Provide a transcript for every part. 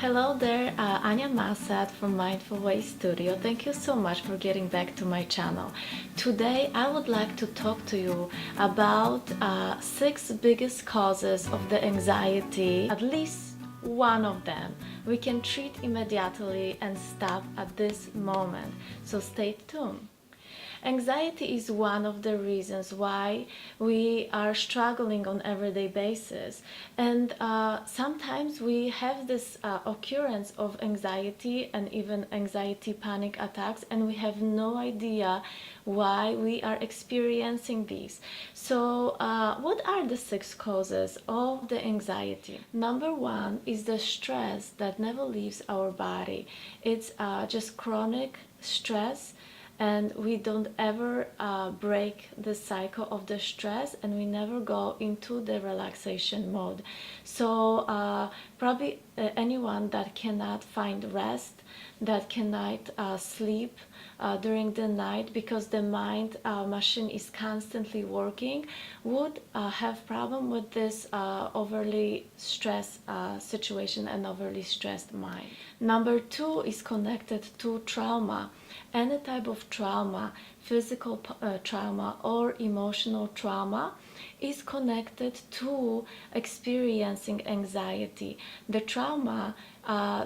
Hello there, Ania Massatt from Mindful Way Studio. Thank you so much for getting back to my channel. Today I would like to talk to you about 6 biggest causes of the anxiety, at least one of them we can treat immediately and stop at this moment. So stay tuned. Anxiety is one of the reasons why we are struggling on everyday basis, and sometimes we have this occurrence of anxiety and even anxiety panic attacks, and we have no idea why we are experiencing these. So what are the 6 causes of the anxiety? Number 1 is the stress that never leaves our body. It's just chronic stress, and we don't ever break the cycle of the stress, and we never go into the relaxation mode. So probably anyone that cannot find rest, that cannot sleep during the night because the mind machine is constantly working, would have problem with this overly stressed situation and overly stressed mind. Number 2 is connected to trauma. Any type of trauma, physical trauma or emotional trauma, is connected to experiencing anxiety. The trauma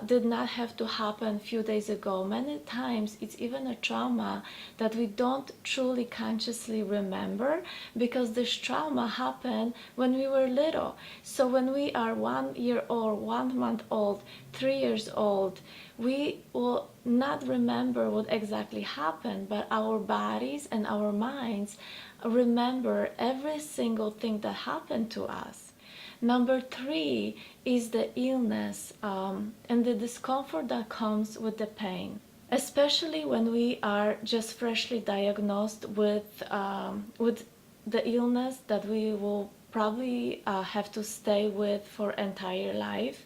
did not have to happen a few days ago. Many times it's even a trauma that we don't truly consciously remember, because this trauma happened when we were little. So when we are 1 year old, 1 month old, 3 years old, we will not remember what exactly happened, but our bodies and our minds remember every single thing that happened to us. Number 3 is the illness and the discomfort that comes with the pain, especially when we are just freshly diagnosed with the illness that we will probably have to stay with for entire life.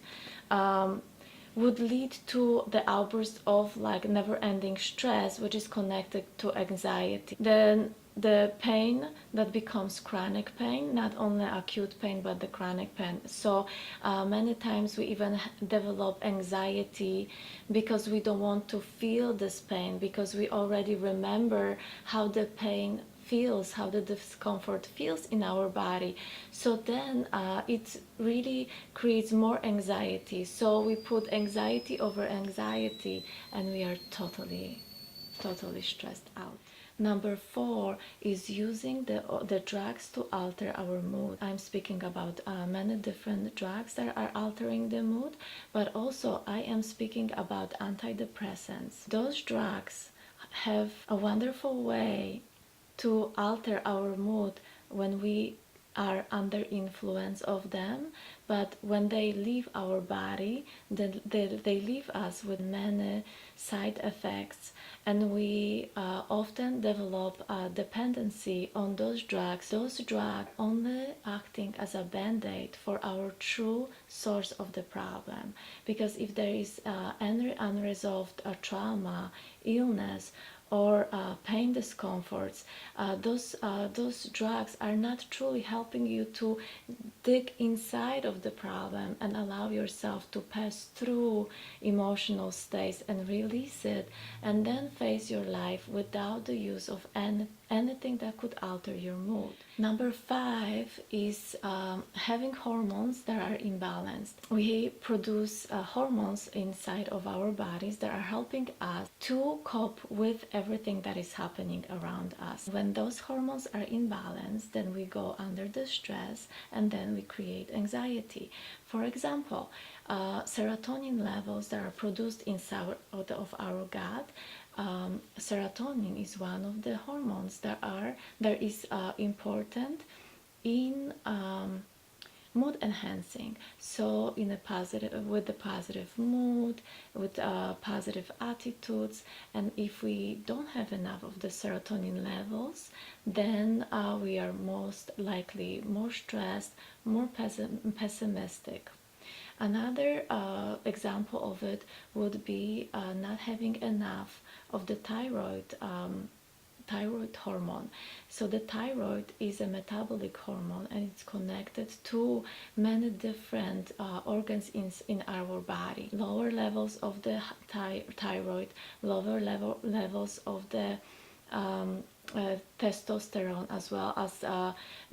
Would lead to the outburst of like never-ending stress, which is connected to anxiety. Then the pain that becomes chronic pain, not only acute pain but the chronic pain. So many times we even develop anxiety because we don't want to feel this pain, because we already remember how the pain feels, how the discomfort feels in our body. So then it really creates more anxiety. So we put anxiety over anxiety, and we are totally stressed out. Number 4 is using the drugs to alter our mood. I'm speaking about many different drugs that are altering the mood, but also I am speaking about antidepressants. Those drugs have a wonderful way to alter our mood when we are under influence of them, but when they leave our body, then they leave us with many side effects, and we often develop a dependency on those drugs only acting as a band-aid for our true source of the problem. Because if there is any unresolved trauma, illness, or pain discomforts, those drugs are not truly helping you to dig inside of the problem and allow yourself to pass through emotional states and release it, and then face your life without the use of anything that could alter your mood. Number 5 is having hormones that are imbalanced. We produce hormones inside of our bodies that are helping us to cope with everything that is happening around us. When those hormones are imbalanced, then we go under the stress, and then we create anxiety. For example, serotonin levels that are produced inside of our gut. Serotonin is one of the hormones that is important in mood enhancing. So in a positive, with the positive mood, with positive attitudes. And if we don't have enough of the serotonin levels, then we are most likely more stressed, more pessimistic. Another example of it would be not having enough of the thyroid hormone. So the thyroid is a metabolic hormone, and it's connected to many different organs in our body. Lower levels of the thyroid, lower levels of the testosterone, as well as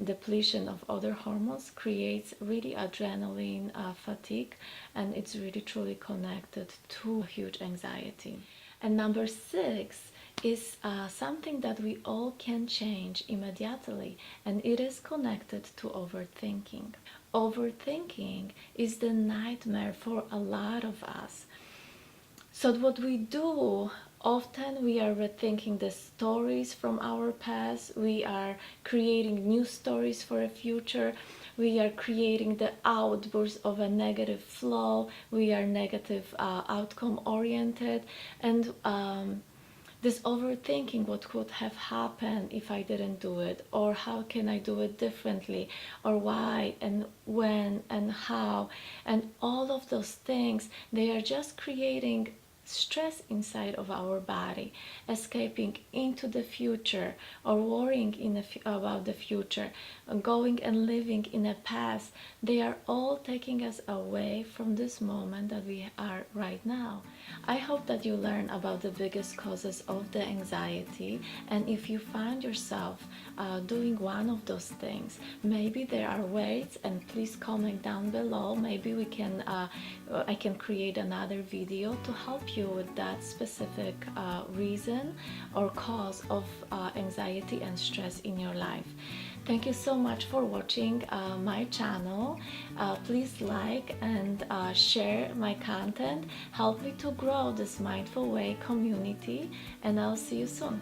depletion of other hormones, creates really adrenaline fatigue, and it's really truly connected to huge anxiety. And number 6 is something that we all can change immediately, and it is connected to overthinking. Overthinking is the nightmare for a lot of us. So what we do, often we are rethinking the stories from our past, we are creating new stories for a future, we are creating the outbursts of a negative flow, we are negative outcome oriented, and this overthinking, what could have happened if I didn't do it, or how can I do it differently, or why and when and how, and all of those things, they are just creating stress inside of our body, escaping into the future, or worrying about the future, going and living in a past. They are all taking us away from this moment that we are right now. I hope that you learn about the biggest causes of the anxiety, and if you find yourself doing one of those things, maybe there are ways, and please comment down below. Maybe I can create another video to help you with that specific reason or cause of anxiety and stress in your life. Thank you so much for watching my channel. Please like and share my content. Help me to grow this Mindful Way community, and I'll see you soon.